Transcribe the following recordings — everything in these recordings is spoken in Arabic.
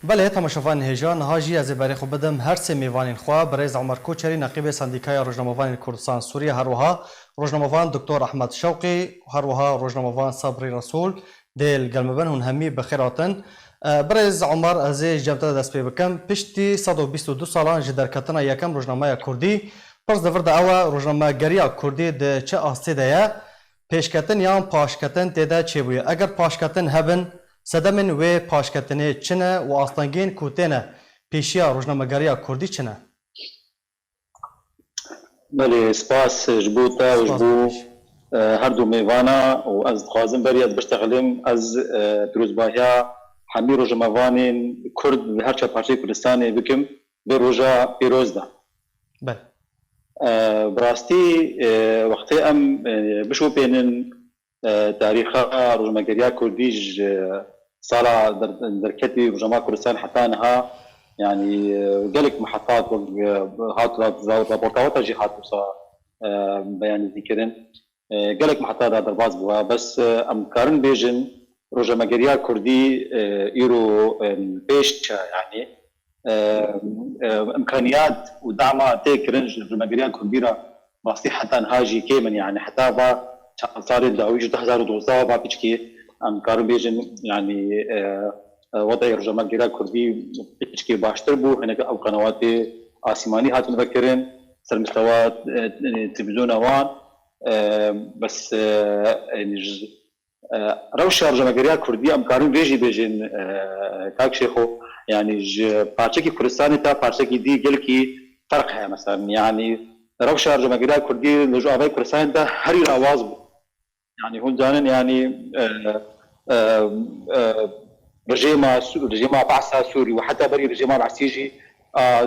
بله تماشاوان هیجان هاجی از بری خو بدم هر سه میوانین خوا برز عمر کوچری نقیب سندیکای روزنامه‌وان کردستان سوریه هروها روزنامه‌وان دکتر احمد شوقی هروها روزنامه‌وان صبری رسول دل قلمبن هون همی بخیراتن برز عمر از جبهه دست پی بکم پشتی 122 سالان جدر کتنا یکم روزنامه کردی پس دفر دعوا روزنامه گریا کردی د چه آستی ده پیشکتن یا پاشکتن تدا چه بوی اگر پاشکتن هبن سدمن و پاشکتنه چنه و آستانگین کوتنه پیشیا روزنامه‌گریا کردی چنه؟ بله سپاس جبوتا و جبو هر دو میوانا و از خوازم بری از بشتغلیم از دروزباهیا همی روزنامه‌وان کرد هر چه پارچه کردستان بکم به روزا پیروز ده. بله. براستی وقتی ام بشو بینن تاریخها روزنامه‌گریا کردیش صار دركتي وجماعة كردستان حتى انها يعني قالك محطات هات رابورتات جي هات بيان ذكرن قالك محطات هذا الباز بوا بس امكارن بيجن روزنامه‌گریا كردي ايرو بيش يعني امكانيات ودعم تكرن روزنامه‌گریا كردي را باستي حتى انهاجي كيمن يعني حتى با صار داويج 2012 با بيچكي ام کارو بیجن يعني وضع روزنامه‌گریا کردی بچکی باشتر بو هناك او قنوات آسمانی هاتن بکرن سر مستوى تلفزيون اوان بس يعني روشا روزنامه‌گریا کردی ام کارو بیجن کاک شیخو يعني پارچکی کردستان تا پارچکی دی گل کی فرق ہے مثلا يعني روشا روزنامه‌گریا کردی لجو اوای کردستان دا هر اواز بو يعني هون جانن يعني رجيم بعثة سوري وحتى بري رجيم العسيجي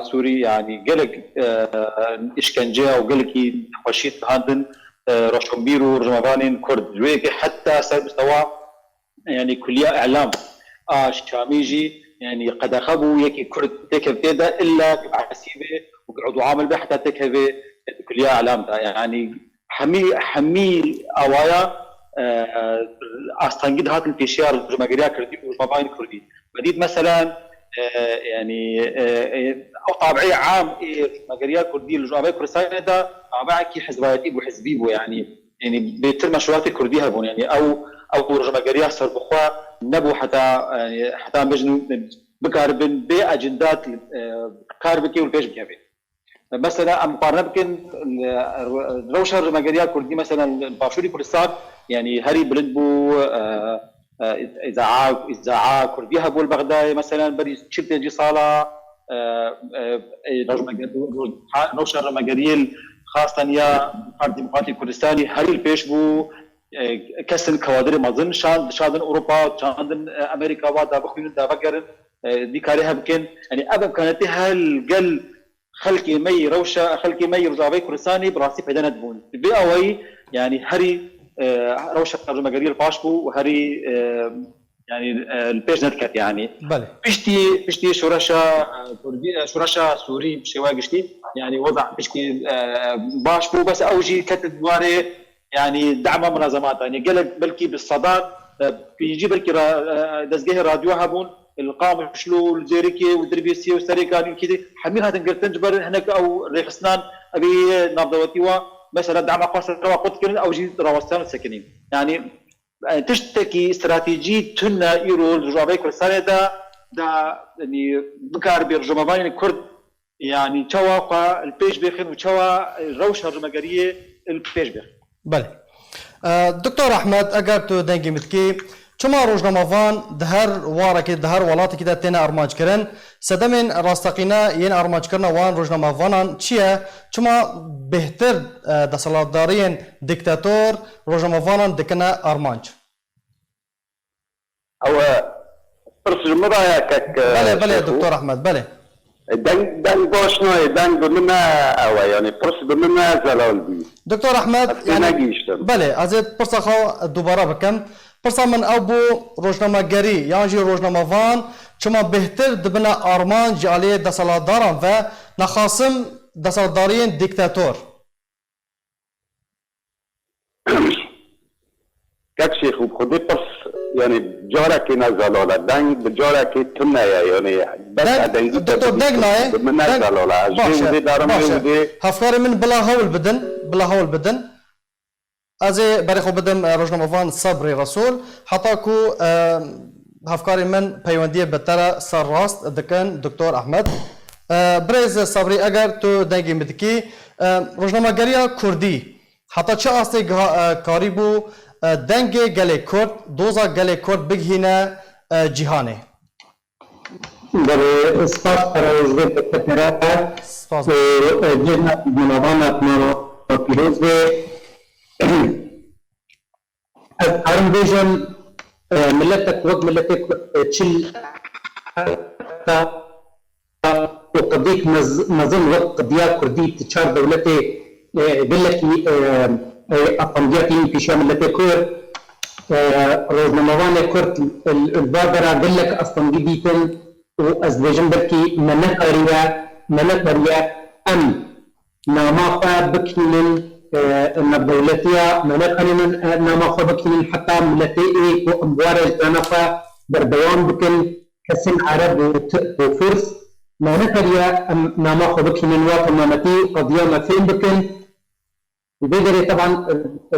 سوري يعني قلق إشكنجة وقلق خوشيت هاندن روشنبيرو رجمبانين كرد ويك حتى سر مستوى يعني كلية إعلام شاميجي يعني قد أخبوا يكي كرد تكفيدا إلا بعسيبه وقعدوا عامل به حتى تكفي كلية إعلام يعني حمي أوايا استنجد هات البيشيار روزنامه‌گریا كردي وروزنامه‌وان كردي بديت مثلا يعني او طابعي عام روزنامه‌گریا كردي روزنامه كردستان دا طابع كي حزبياتي وحزبي بو يعني بيتر مشروعات كردي هبون يعني او روزنامه‌گریا سر بخوا نبو حتى بجن بكاربن باجندات كاربكي والبيش بكابي مثلا مقارنه بكن روشا روزنامه‌گریا كردي مثلا باشوري كردستان يعني هري بلدبو اذاعه كرديه هبو البغدادي مثلا بري شلت جي صاله روشا روزنامه‌گريل خاصه يا بارتي ديمقراطي كردستاني هري البيش بو كسن كوادر مازن شادن اوروبا شادن امريكا ودا بخوين دا بقر دي كاريها بكن يعني ابا كانت هالقل خلقي مي روشا خلقي مي رجابي كردستاني براسي فدنت بون بي يعني هري روشا روزنامه‌گریا الباشبو وهري يعني البيج نتكت يعني بله بشتي شورشا سوري بشواقشتي يعني وضع بشتي باشبو بس اوجي كتب دواري يعني دعم منظمات يعني قال بلكي بالصدات بيجي بلكي دزجه راديو هابون القام شلو الجيريكي والدربيسي والسريكان كذا حميها تنقرتن جبر هناك او ريخسنان ابي نابدوتيوا مثلا دعم قصر قوات كرن او جي راوستان السكنين يعني تشتكي استراتيجيه تنا ايرو روزنامه‌گریا كردستان دا يعني بكار برجمه‌وان كرد يعني تشوا البيج بيخن وتشوا روشا روزنامه‌گریا البيج بيخ بله دكتور احمد اگر تو دنگی متکی چما روزنامه‌وان دهر وارکی دهر ولاتی که تنه ارماج کردن سدمن راستقینا ین ارماج کردن وان روزنامه‌وانان چیه چما بهتر دستاورددارین دیکتاتور روزنامه‌وانان دکنه ارماج او برس المرايا كك بله دكتور احمد بله دن باشناي دن بمنا او يعني برس بمنا زلال بي دكتور احمد يعني بله از پرسا خو دوباره بکم پرسا من او بو روزنامه‌گری یعنی روزنامه‌وان چما بهتر دبنا ارمان جالی دستاوردداران و نخاسم دستاورددارین دیکتاتور كك شيخ وبخدي برس يعني بجارك نزلولا دنگ بجارك تنايا يعني بس دنگی دکتور دنگ نایه من نزلولا جودی دارم جودی هفکار من بلا هول بدن از برای خو بدم روزنامه‌وان صبری رسول حتی کو هفکار من پیوندی بهتر سر راست دکن دکتور احمد برز صبری اگر تو دنگی مدکی روزنامه‌گری کردی حتی چه آسته کاری بو دنگ گله کرد دوزا گله کرد بگهینه جهانه در سپاس برای بکتره سپاس جناب جنابانت مرا پیروز به از هرم بیشن ملتك وقت ملتك تشل وقضيك نظن وقت قضية كردي تشار دولتي بلكي أفنجاتي في شام ملتي كور روزنامه‌وان كرد البادرة بلك أصلا جديداً وأزبيجان بركي منقرية أم ناماقا بكنين الدولتية منقرين ناماقا بكنين حتى ملتي وأموار الجانفة بردوان بكن كسن عرب وفرس منقرية ناماقا بكنين وطمامتي قضية مثين بكن بدري طبعا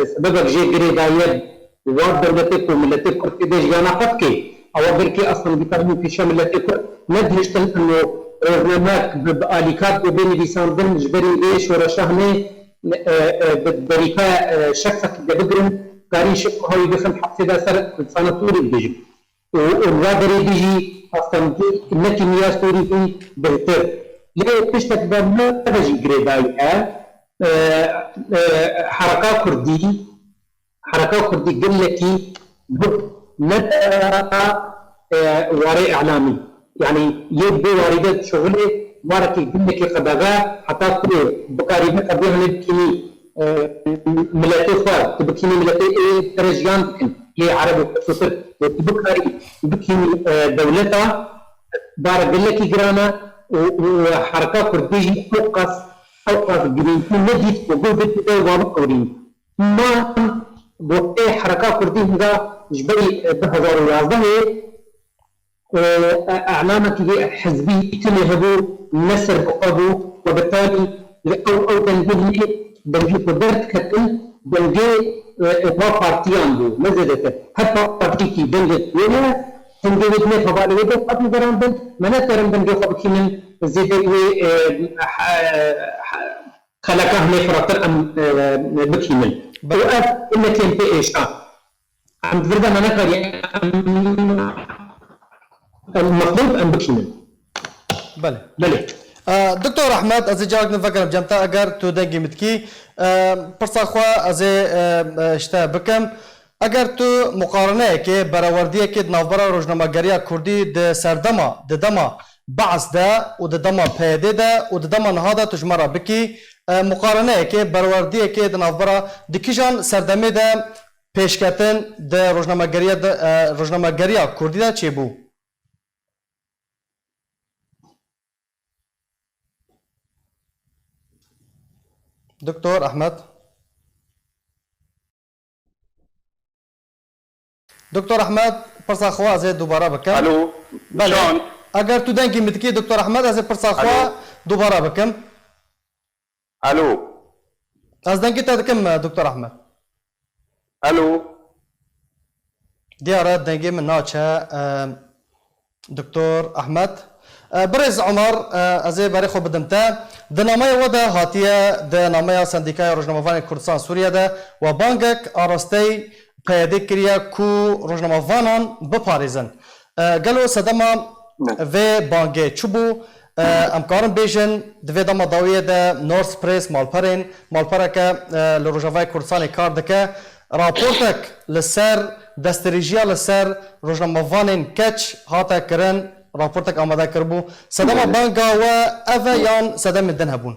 سببك جي قري دايد وار دولتك وملتك كرد إذا جانا قدكي أو بركي أصلا بيطرمي في شام ملتك ندهشتن أنه روزنامات بآليكات بين لسان ضمن جبري إيش ورشاهني بالبريكا شخصك بقدرن كاري شبه هاي بخن حق سيدا سر سانتوري بيجي والرادري بيجي أصلا نكي مياه سوري في بهتر ليه تشتك بما تبجي قري دايد حركة كردي قل لكي ندى واري إعلامي يعني يبدو واردات شغله واركي قل لكي قدغا حتى تقول بقاربة قبيها نبكيني ملاتي خواه تبكيني ملاتي ايه ترجيان بكين هي عربي خصوصا تبكاري بكيني دولتا بارك قل لكي قرانا وحركة كردي أوقات جرين نجد وجود بداية وابقورين ما بوقت حركات كردي هذا جبري بهزار ويازده أعلامك حزبي تنهبو نسر بقابو وبالتالي أو دنجي قدرت كتن دنجي إطلاق بارتيان بو مزدته حتى بارتيكي دنجت ولا دنجي ودني فبالي ودو قبل برام بنت مناترم دنجي خبكي من زيدوي خلقه نفرط أم بكيمل وقف إنك ينتهي إيش عند ذربة ما نقدر يعني المطلوب أم بكيمل بله دكتور احمد از جاك نفكر بجمتا اگر تو دنگی متکی پرساخوا از اشتا بکم اگر تو مقارنه که براوردیه که نوبرا روزنامه‌گری کردی د سردما د دما بعض ده و د دما پیده ده و د دما نهاده تجمره بکی مقارنه که براوردیه که د نوبرا د کیجان سردمه ده پیشکتن د روزنامه‌گری کردی ده چی بو دكتور احمد پرسا خوا از دوباره بکم الو بله اگر تو دنگی متکی دکتور احمد از پرسا خوا دوباره بکم الو از دنگی تا دکم دکتور احمد الو دیاره دنگی من ناچه دکتور احمد برز عمر از برای خود بدمتا دنامه وده هاتیه دنامه سندیکای روزنامه‌وان کردستان سوریه ده و بانگک آراسته پیاده کریه کو روزنامه‌وانان بپاریزن گلو صدما و بانگه چوبو امکارن بیشن دوی دما داویه ده نورس پریس مالپرکه لروجاوای کردستان کار دکه راپورتک لسر دستریجیا لسر روزنامه‌وانین کچ هاتا کرن راپورتك آماده کربو صدام بانگا و اویان صدام الدن هبون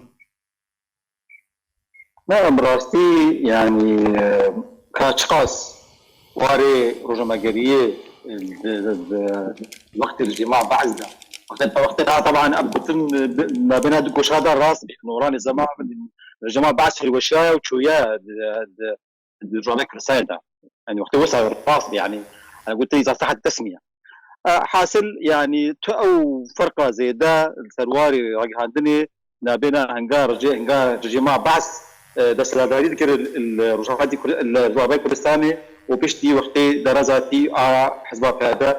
لا براستي يعني كاشخاص واري روزنامه‌گریه وقت الجماع بعزة وقتها طبعا ابتم ما بين هذوك هذا الراس نوراني زمان الجماعه بعث في الوشايه وشويه الجوانك رساله يعني وقت وسع الراس يعني انا قلت اذا صح التسميه. حاصل يعني تو او فرقه زي ده السرواري رجعندني نابنا هنجار جماعه بعث دسلاداري ذكر الرجعات الزوابي كردستاني وبشتي وقتي درزاتي حزب هذا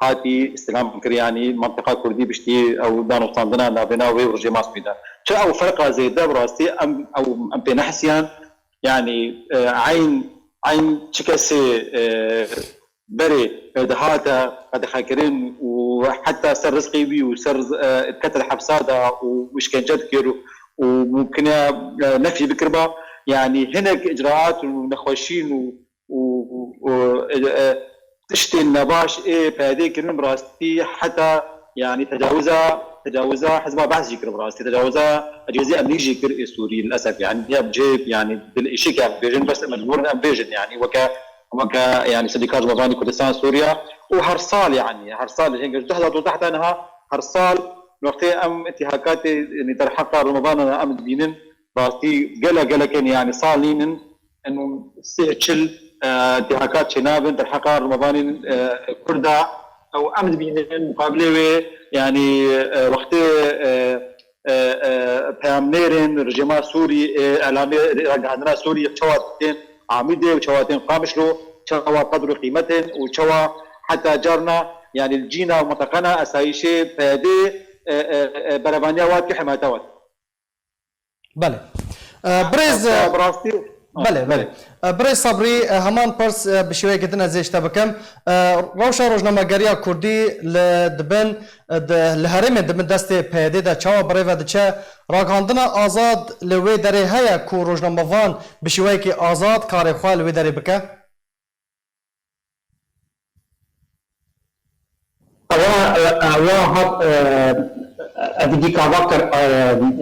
هاتي استلام كرياني منطقه كردي بشتي او دانو صندنا نابنا ورجي ماسبيدا تو او فرقه زي ده براستي ام بنحسيان يعني عين تشكسي بري دهاتا قد خاكرين وحتى سر رزقي بي وسر اتكتل حبسادا وشكنجات كيرو وممكن نفي بكربا يعني هناك اجراءات ونخوشين تشتي النباش بهذيك براستي حتى يعني تجاوزها حزب بعث جيكر براستي تجاوزها اجهزه امنيه جيكر سوري للاسف يعني هي بجيب يعني بالشيء كان بيجن بس مجبور بيجن يعني وكا يعني صديقات مباني كردستان سوريا وهرصال يعني هرصال هيك تحت تحت انها هرصال وقتي ام انتهاكات يعني ترحق رمضان ام دينن باستي قلا كان يعني صالين انه سيتشل انتهاكات شناب ترحق رمضان كردا او ام دينن مقابله يعني وقتي بامنيرن رجما سوري اعلامي رجعنا سوري تشواتين عميده وشواتين قامشلو شوا قدر قيمتين وشوا حتى جارنا يعني الجينا ومتقنا اسايشي بهذه بربانيا وات حماتوات. بله بريز بله بريز صبري همان برس بشويه كدنا زيشتا بكم روشا روجنامه گریا کردی لدبن لهرم دبن دست پیاده دا چاوا بريفا دچه راگاندنا آزاد لوی دره هيا کو روجنامه وان بشويه کی آزاد کار خوا لوی دره بکه واحد ادي كافكر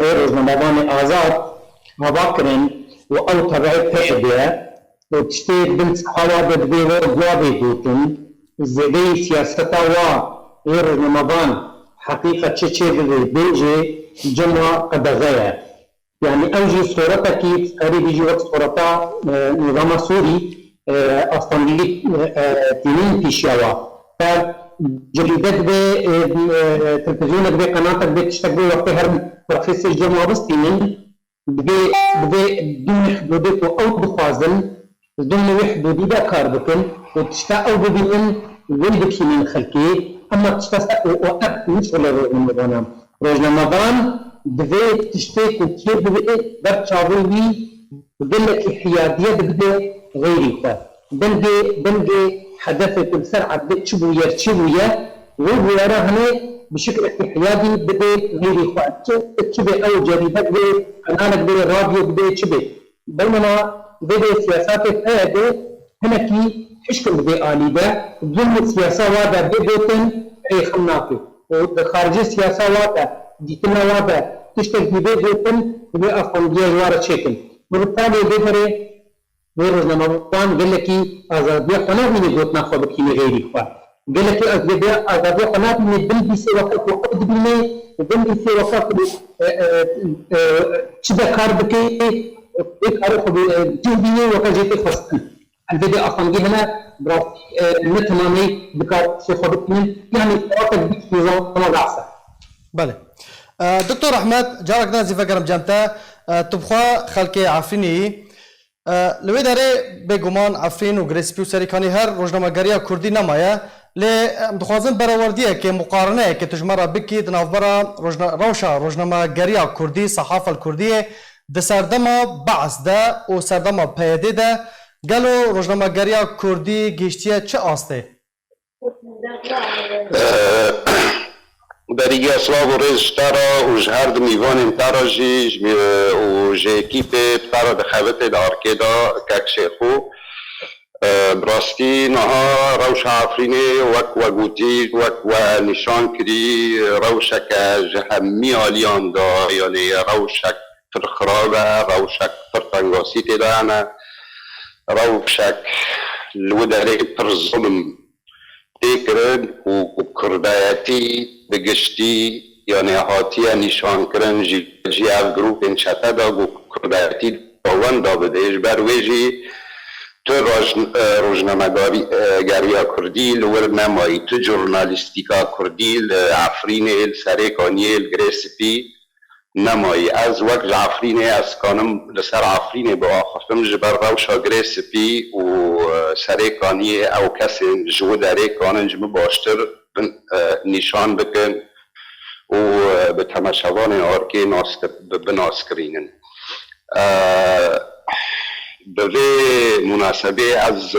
روجنامه وان آزاد هواكرن وأو تبعي بيديا وتشتي بنت حوا بدبيرو جوابي دوتن زدي سياستا غير رمضان حقيقة تشي بيجي جمعة قدغايا يعني أوجي صورتا كيف قريب يجي وقت صورتا نظام سوري أصلا لي تنين تشيوا فجريدات بي تلفزيونك بي قناتك بي تشتغل وقت هرم رخيص الجمعة بس تنين بدي دون حدودك أو بخوازن دون حدودي كار بكن وتشتا أو بدين وين بكين خلقي أما تشتا وقت مش ولا رمضان رمضان بدي تشتاك وكيف بدي برشاوي بدلك حيادية بدي غيري بندي حدثت بسرعة بتشبوية وبيرا هنا بشكل احتياطي بدي غيري تشبه او جريدة بدي قناتك بدي راديو بدي تشبه بينما بدي سياسات هذه هنا كي حشكل بدي آليده ضمن السياسة وادا بدوتن اي خمناكي وخارج السياسة وادا ديتنا وادا تشتغل بدوتن بدي افضل جوارة شكل وبالتالي بدي روزنامه وان قال لك آزادية قناة من دوتنا خو بكيني غيري خوا قال لك أزادية قناة من بلدي سوى وقت بني وبلدي سوى وقت شبه كار بكي يكارو خو جهدي وكجيتي خصن الفيديو أصلا هنا براف نتمامي بكار سوى بكين يعني وقت بيك نظام رأسه. بله دكتور أحمد جارك نازي فكرم جامتا تبخوا خلقي عفريني لوی داره بگمان عفرین و گریسپی و سریکانی هر روزنامه گریا کردی نمایه لی دخوازن براوردیه که مقارنه که تجمره بکید نافبرا روزنامه گریا کردی صحافه الکردیه ده سردما بعث ده و سردما پیاده ده گلو روزنامه گریا کردی گیشتیه چه آسته؟ برای اسلام و رئیس ترا و جهرد میوان ترا جی و جیکیپ ترا دخوت دارکه دا ککشیخو براستی نها روش عفرینه وک و گوتی وک و نشان کری روشک جهمی آلیان دا یعنی روشک فرخرابه روشک فرطنگاسی تدانه روشک الودره ترظلم تکرد و کردایتی بگشتی یعنی هاتیه نشان کرن جی اف گروپ انشته دا گو کردایتی باون دا بدهش بر ویجی روزنامه‌گری کردی لور نمایی تو ژورنالیستیکا کردی عفرین السرکانی الگرسپی نمایی از وقت عفرین از کانم لسر عفرین با آخفتم جبر روشا گرسپی و سرکانی او کسی جو داره کانن جمع باشتر نشان بکن و به تماشاوان آرکی بناسکرینن. به مناسبه از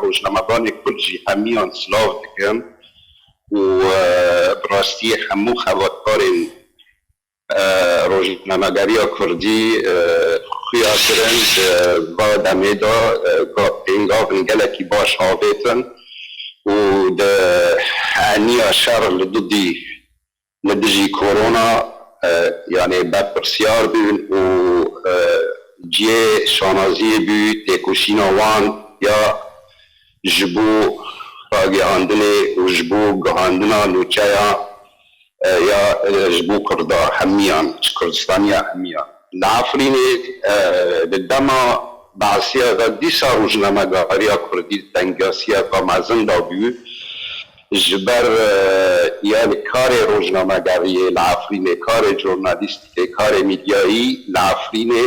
روزنامه‌بان کردی همیان سلاو دکم و براستی همو خواهدکارین روزنامه‌گری کردی خویا کرند با دمیدا اینگاه گلکی باش آویتن و عنی شر لدجی کرونا یعنی بپرسیار بین و جیه شانازی بی تکوشین وان یا جبو راگهاندنی و جبو گهاندنا نوچایا یا جبو کردا همیان کردستانی همیان لعفرینی لدما بعضی دیسا روزنامه‌گری کردی تنگاسی قامزن دابیو جبر یعنی کار روزنامه‌گری لعفرینی کار ژورنالیستیک کار میدیایی لعفرینی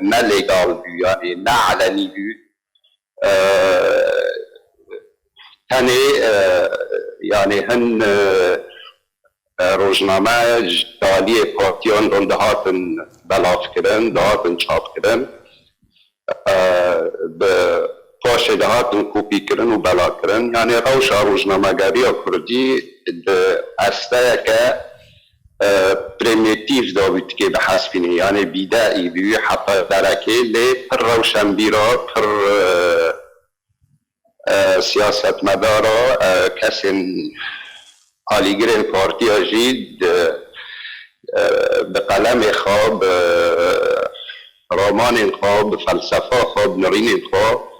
نه لیگال بیو یعنی نه علنی بیو تنی یعنی هن روزنامه جالی پارتیان رونده هاتن بلاف کردن دهاتن چاپ کردن به پاش دهاتن کوپی کردن و بلا کردن یعنی روش روزنامه‌گری کردی استه که پریمیتیو دابید که به حسبینه یعنی بیدایی بیوی حتی درکه لی پر روشن بیرا پر سیاست مدارا کسی آلیگرین پارتی آجید به قلم خواب رمان خواب فلسفه خواب نرین خواب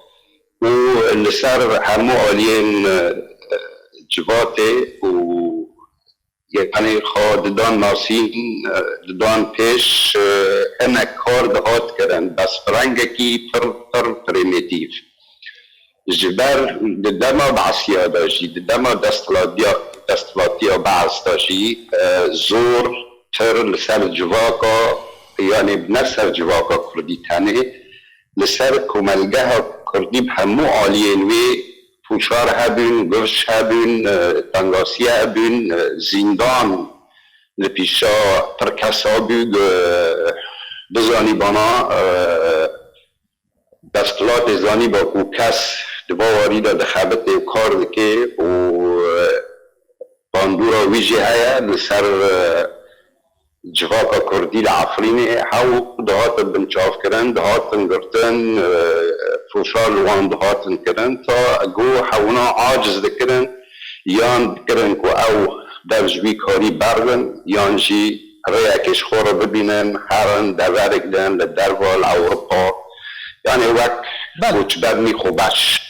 و لسر همو آلین جواته و یعنی خواد دان ناسین دان پیش هنک کار دهات کرن بس فرنگکی پر پریمیتیو جبر دما بعثیه داشتی دما دستلاتیا بعض داشتی زور تر لسر جواکا یعنی بنسر جواکا کردی تنه لسر کملگه کردی همو آلینوی فوشار هبین گرش هبین تنگاسی هبین زندان لپیشا پر کسا بود بزانی بانا دستلات زانی با کو کس دواواری دا دخابت کار دکه و باندورا ویجی هیا لسر جواکا کردی لعفرینی هاو دهات بنچاف کرن دهات گرتن فوشار لوان دهات کرن تا گو هاونا عاجز دکرن یان دکرن که او درجوی کاری بردن یان جی ریاکش خور ببینن هرن دوارک دن لدروال اوروپا یعنی وقت کوچ برمی خوبش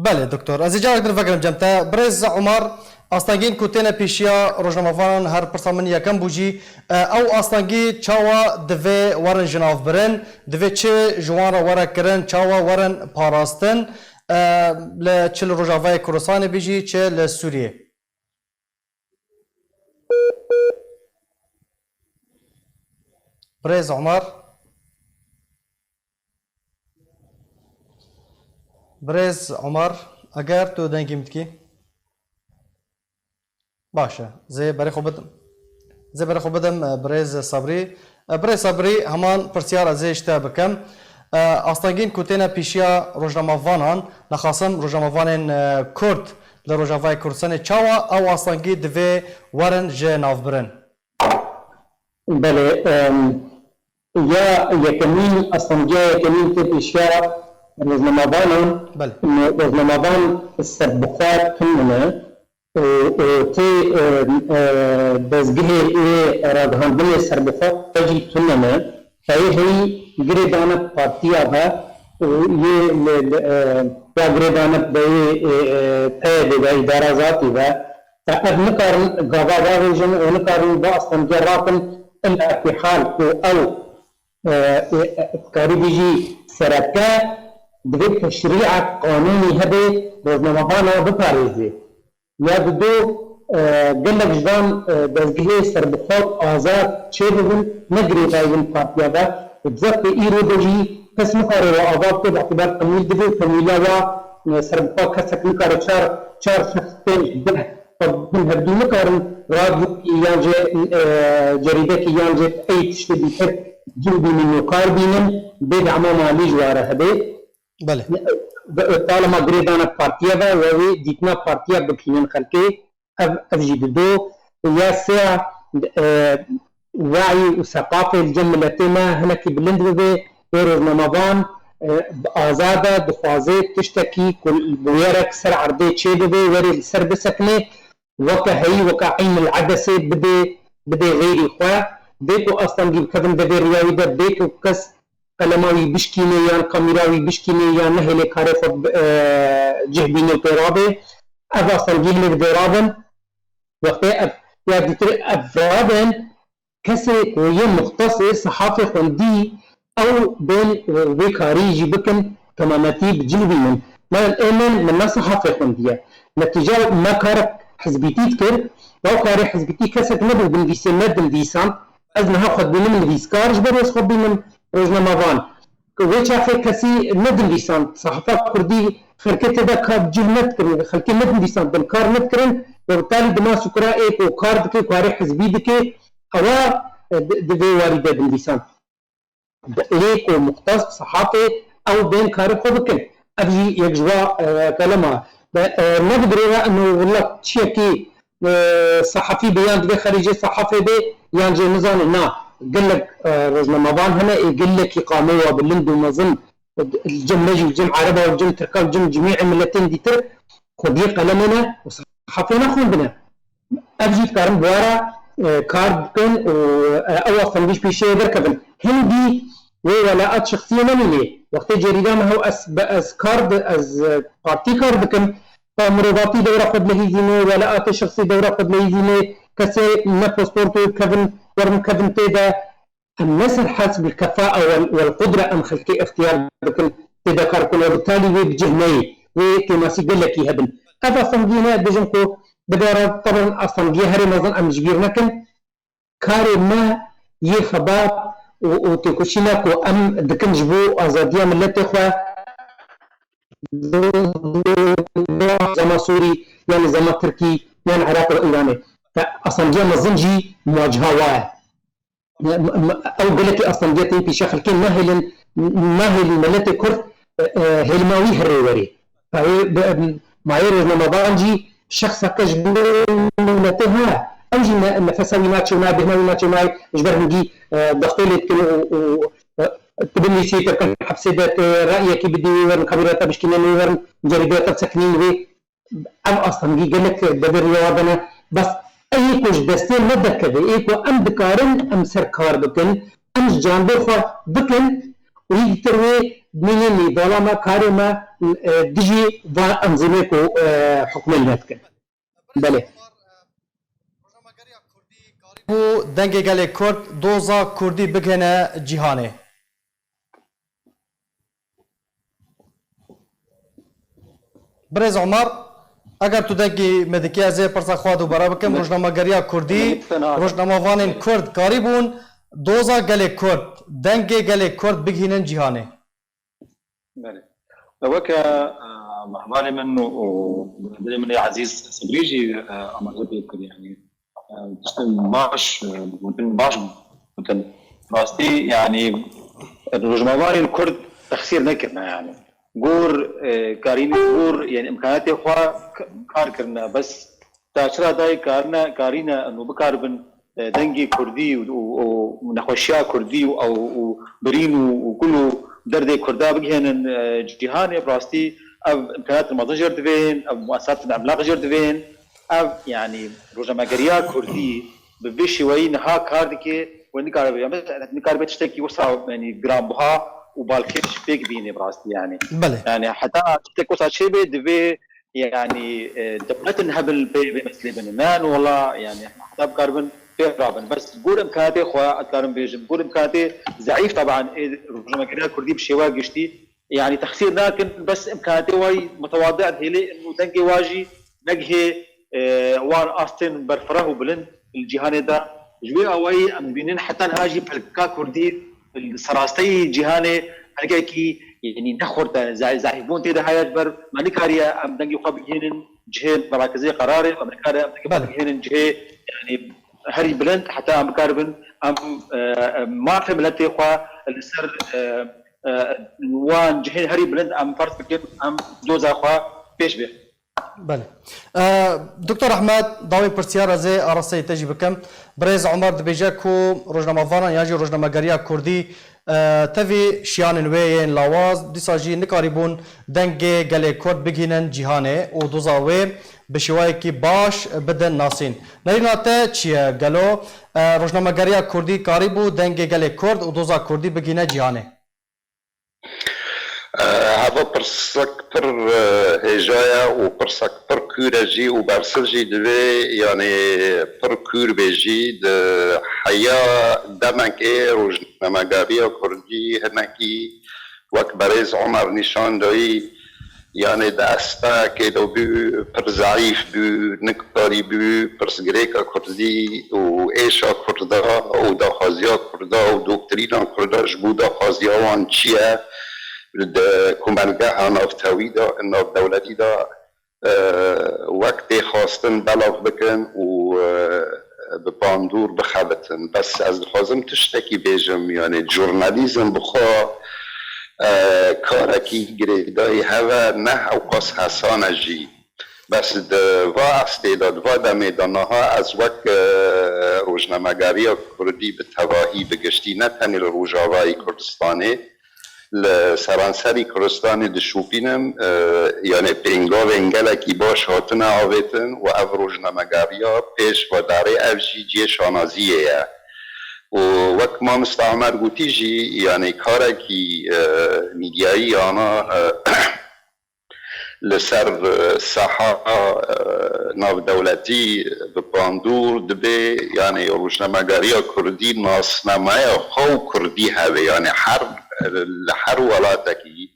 بله دکتر از اینجا اگر فکرم جمتا برز عمر آستانگین کوتنه پیشیا روزنامه‌وان هر پرسامن یکم بوجی او آستانگی چاوا دوی ورن جناف برن دوی چه جوان ورا کرن چاوا ورن پاراستن لچل روجاوای کردستان بیجی چه لسوریه برز عمر برز عمر اگر تو دنگی متکی باشه زي بري خو بدم برز صبري همان پرسیار از اشتا بکم آستانگین کوتینا پیشیا روزنامه‌وانان نخواستم روزنامه‌وان کرد لروجاوای کردستان چاوا او آستانگی دوی ورن جناف برن بله یا یکمین آستانگی یکمین که پیشیا روزنامه‌وانان روزنامه‌وان سربخواه کنونه تی دزگه راگهاندن سربخواه تجی تنمه فایهی گریدانه پارتی آبا یا گریدانه بای تایده بای دارازاتی و تا اب نکارن گاوا واجن و نکارن با اصلا جراتن الا في حال او افکاری بیجی سرکه دبي تشريع قانوني هبه روزنامه‌ها بپارێزێ یا دو gelek jidan dezgehê serbixwe azad çê bibin ne girêdayîn partiya ve bizafê îro de jî kes nikare ve azad bike bi'tîbar qemîl dibe qemîla ve serbixwe kesek nikare çar şex tên bin hevdû nikarin radyokî yan jê cerîdekî yan jê ey tiştê dîtir cil bînin û kar bînin bê dema malî ji ware hebe بله طالما گرێدانە partiya ve ve wê dîtina partiya bikînin xelkê ev jî di do ya sê wayî û seqafê li cem miletê me hinekî bilind bibe wê rojnamevan azad e dixwaze tiştekî ku bi wêrek ser erdê çê bibe werê li ser bisekine weke heyî weke eyn il edesê bidê غêrî xwe bê ku astengî bikevin devê riyayî de bê ku kes قلماوی بشکینه یا کامیراوی بشکینه یا نهله کاری خود جهبینه پیرابه اف اصلا گیهنه درابن وقتی یا دیتر افرادن کسی کوی مختص صحافه خوندی او بین وی کاری جی بکن تمامتی بجلبینن من الامن من صحافه خوندیه نتیجه ما کار حزبیتی کر و کار حزبیتی کسک نبود بندیسه ندن دیسان از نها خود بینم ندیسکارش بروز خود بینم روزنامه‌وان که چاخه کسی ندیسان صحافت کردی خرکت دا کار جل ندکرن خلکی ندیسان دن کار ندکرن و بالتالي دما سکرا ایک و کار دکی کاری حزبی دکی اوا دوی وارده دندیسان ایک و مختص صحافه او بین کاری خود کن ابجی یک جوا کلمه نقدر انه والله چیه کی صحفی بیان دکی خارجی صحافه بی یان جه نزان نه قال لك روزنامه‌وان هنا يقول لك إقامة وبلند ومظن الجم نجي والجم عربة والجم تركا والجم جميع الملتين دي تر خدي قلمنا وصحفينا خوندنا أبجي كارم بوارا كارد كن أو أصلا بيش بيشي بركبن هندي ولاءات شخصية مني وقت جريدة ما هو أس كارد أز بارتي كارد كن مرضاتي دورة خد لهيزيني ولاءات شخصية دورة خد لهيزيني كسي نفسبورتو كفن ورم كفن تيدا الناس الحاسب بالكفاءة والقدرة أم خلقي اختيار بكل تيدا كاركول وبالتالي بجهني وكماسي قال لك يهبن أفا صنجينا بجنكو بدارة طبعا أصنجي هاري مظن أم جبير لكن كاري ما يخباب وتكوشيناكو أم دكن جبو أزادية ملتي إخوة زما سوري يعني زما تركي يعني عراق الإيراني فأصنجي مظنجي مواجهة واه او بلتي اصلا جاتي في شخل كان ماهل ملتي كرد هلماوي هروري فهي معايير رمضان جي شخص كجبلتها اوجي نفسوي ماتشو معي بهماوي ماتشو معي اجبر نجي دخولي تبني شيء تكن حبسيدات رايك بدي ورن خبيرات بشكلين ورن جريدات سكنين وي ام اصلا جي قال لك دبر رياضنا بس ایکوش دستور ندکده ایکو ام دکارن ام سرکار بکن ام جانبه خوا بکن و یک تروی میلی نیدالا ما کاری ما دیجی و انظمه کو حکم النتکن بله بو دنگه گله کرد دوزا کردی بگنه جیهانه برز عمر اگر تو دنگی مدکی از پرسا خواد و برا بکم روزنامه‌گری کردی روزنامه‌وان کرد کاری بون دوزا گله کرد دنگی گله کرد بگینن جهانه بله وكا محبالي منه من عزيز سبريجي أما غبي يعني باش ممكن راستي يعني الرجمواني الكرد تخسير نكرنا يعني غور كارين غور يعني امكانيات اخوة كار كرنا بس تاشرا داي كارينا انه بكاربن دنجي كردي ونخوشيا كردي او برين وكله درد كردا بجهن جهاني براستي امكانيات المتجر دوين او مؤسسات العملاق جر دوين او يعني روزنامه‌گری كردي بفيشي وين ها كاردكي وين كاربي تشتكي وصا يعني جرام بها وبالكيش فيك بيني براستي يعني بله يعني حتى تكوسا شيبي دبي يعني دبلتن هبل بمثل بنمان والله يعني حتى بكاربن في رابن بس قول امكاناتي اخويا كارم بيجم قول امكاناتي ضعيف طبعا روزنامه‌گری كردي بشيوا قشتي يعني تخسير لكن بس امكانياتي واي متواضعه هيلي انه دنجي واجي نجهي وان استن برفره بلند الجهان ده جوي اوي ام بينين حتى هاجي بلكا كردي السراستي جهاني هلكي يعني نخورت زايبون تي ده هاي بر مانيكاريا ام دنجي خبيين جهه مركزيه قراري امريكا ام خبيين جهه يعني هري بلند حتى ام كاربن ام ما فهمتي خو السر وان جهه هري بلند ام فرض بكين ام دوزا خو پیش به بله دکتور احمد داوی پرسیار از آراسته تجی بکم برز عمر دبیجه کو روزنامه واران یا روزنامه گریا کردی تفی شیان وین لاواز دیساجی نکاریبون دنگ گله کرد بگینن جهانه و دوزاوی بشوای کی باش بدن ناسین نریناته چیه گلو روزنامه گریا کردی کاریبو دنگ گله کرد و دوزا کردی بگینه جهانه هذا برسك بر هجايا وبرسك بر كورجي وبرسجي دبي يعني بر كور بيجي د حياة دمكي روجنا مقابية كردي هناكي وك بريز عمر نشان دوي يعني داستا كيدو بو بر زعيف بو نكتاري بو برس غريكا كردي و ايشا كردا و دا خازيا كردا و دوكترينا كردا جبودا خازيا وان چيه كومالجاها نافتاوي دا ناف دولتي دا وقت خواستن بلاغ بكن و بباندور بخابتن بس از لازم تشتكي بيجم يعني جورناليزم بخوا كاركي جريداي هوا نه اوقاس حسانه جي بس دوا استعداد و دمیدانها از وقت روزنامه‌گری کردی به تواهی بگشتی نه تنها روزاوای کردستانی لسرانسری کردستان دشوپینم یعنی پینگاو انگلکی باش هاتن آویتن و او روزنامه‌گریا پیش و داره افجی جی شانازیه و وقت ما مستعمر گوتی جی یعنی کارکی میدیایی آنا لسر ساحه ناو دولتی بپاندور دبی یعنی روزنامه‌گریا کردی ناسنامه خو کردی هوی یعنی هر ولاتکی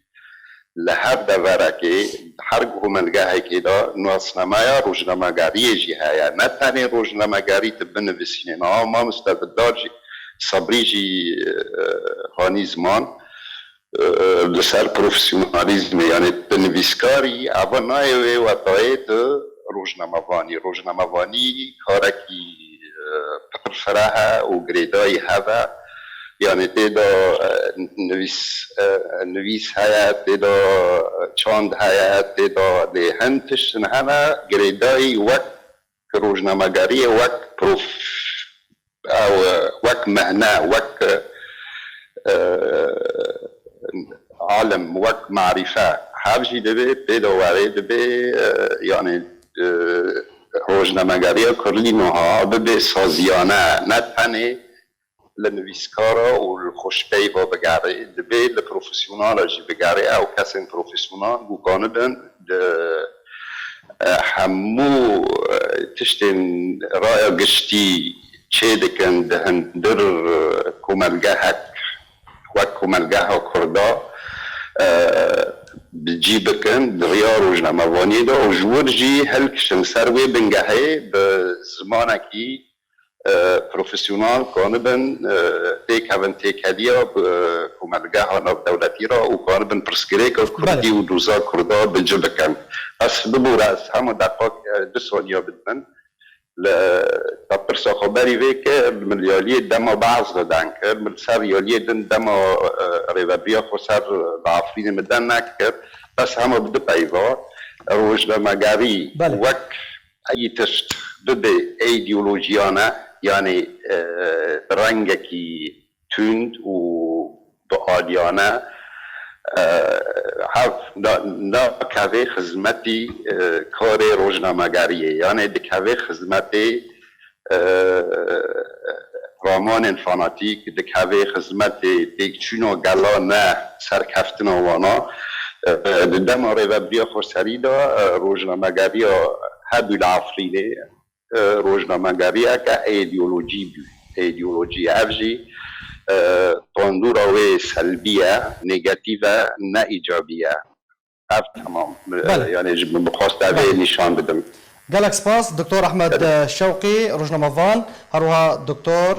لهر دورکی هر گومنگاهی که دا ناسنامه روزنامه‌گری جی هیا نه تنها روزنامه‌گری تبن بسینه نه ما مستبدار جی صبری جی هانی زمان لسر پروفسیونالیزم یعنی بنویسکاری اول نایوی و تایید روزنامه‌وانی کارکی پرفراه و گریدای هوا یعنی تیدا نویس هیا تیدا چاند هیا تیدا دهنتش همه گریدای وقت روزنامه‌گری وقت پروف او وقت مهنه وقت عالم وقت معرفة حاجي دبي بيدواري دبي يعني روزنامه‌گری کردی نوها ببی سازیانه نه تنه لنویسکارا و الخوشپی با بگره دبی لپروفیسیونال جی بگره او کسین پروفیسیونال بوکانه بن همو تشتین رای گشتی چه دکن دهن در کوملگهک و کوملگه کردا بجي بكن دريا روزنامه‌وانی دا و جور جي هلكشن سروي بنگهي بزمانكي پروفيسيونال كانبن تيك هفن تيك هديا بكوملگه ناف دولتي را و كانبن پرسكريكا كردي و دوزا كردا بجي بكن بس ببورا همو دقاق 2 ثانية بدن لتبرسا خبري ويك المليالية دما بعض دان كر ملسر يالية دما ريبابيا خسر العفرين مدن نكر بس هم بدو بايوا روزنامه‌گری وك اي تشت ببي ايديولوجيانا يعني رنگكي تند و بآليانا دا کاوه خدمتی کار روزنامه‌گریه یعنی دکاوه خدمتی رامان فاناتیک دکاوه خدمتی دیکچونو گلا نه سرکفتن وانا دم ریوبریا خسری دا روزنامه‌گری هدو العفرینه روزنامه‌گری که ایدئولوژی افجی طندورة و سلبية نيجاتيفة نا إيجابية تمام يعني بخواست هذا نشان بدم گلک سپاس دکتور احمد شوقی روزنامه‌وان هروها دکتور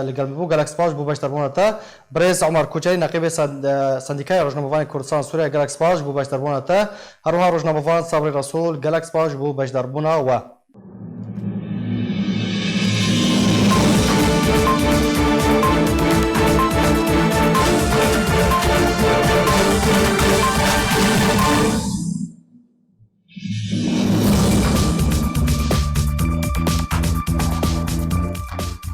لگل بو گلک سپاس بو باشتر بونتا برز عمر کوچری نقیب سندیکای روزنامه‌وان کردستان سوریه گلک سپاس بو باشتر بونتا هروها روزنامه‌وان صبری رسول گلک سپاس بو باشتر بونا و